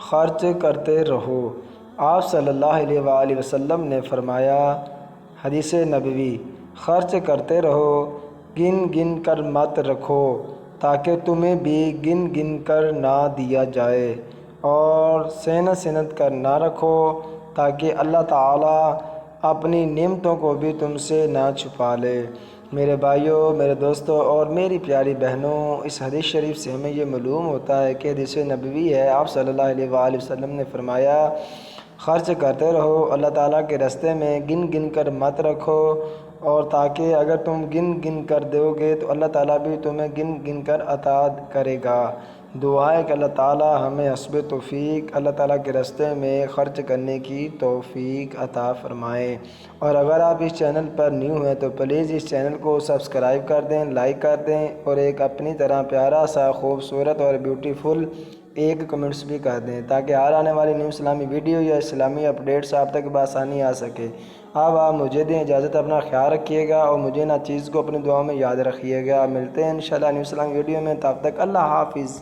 خرچ کرتے رہو۔ آپ صلی اللہ علیہ وآلہ وسلم نے فرمایا، حدیث نبوی، خرچ کرتے رہو، گن گن کر مت رکھو تاکہ تمہیں بھی گن گن کر نہ دیا جائے، اور سینت سینت کر نہ رکھو تاکہ اللہ تعالیٰ اپنی نعمتوں کو بھی تم سے نہ چھپا لے۔ میرے بھائیوں، میرے دوستوں اور میری پیاری بہنوں، اس حدیث شریف سے ہمیں یہ معلوم ہوتا ہے کہ حدیث نبوی ہے۔ آپ صلی اللہ علیہ وآلہ وسلم نے فرمایا، خرچ کرتے رہو اللہ تعالیٰ کے راستے میں، گن گن کر مت رکھو، اور تاکہ اگر تم گن گن کر دو گے تو اللہ تعالیٰ بھی تمہیں گن گن کر عطا کرے گا۔ دعا ہے کہ اللہ تعالیٰ ہمیں حسب توفیق اللہ تعالیٰ کے راستے میں خرچ کرنے کی توفیق عطا فرمائے۔ اور اگر آپ اس چینل پر نیو ہیں تو پلیز اس چینل کو سبسکرائب کر دیں، لائک کر دیں، اور ایک اپنی طرح پیارا سا خوبصورت اور بیوٹیفل ایک کمنٹس بھی کر دیں تاکہ ہر آنے والی نیو اسلامی ویڈیو یا اسلامی اپڈیٹس آپ تک بآسانی آ سکے۔ اب آپ مجھے دیں اجازت، اپنا خیال رکھیے گا اور مجھے نہ چیز کو اپنی دعاؤں میں یاد رکھیے گا۔ ملتے ہیں انشاءاللہ نیو اسلامی ویڈیو میں، تب تک اللہ حافظ۔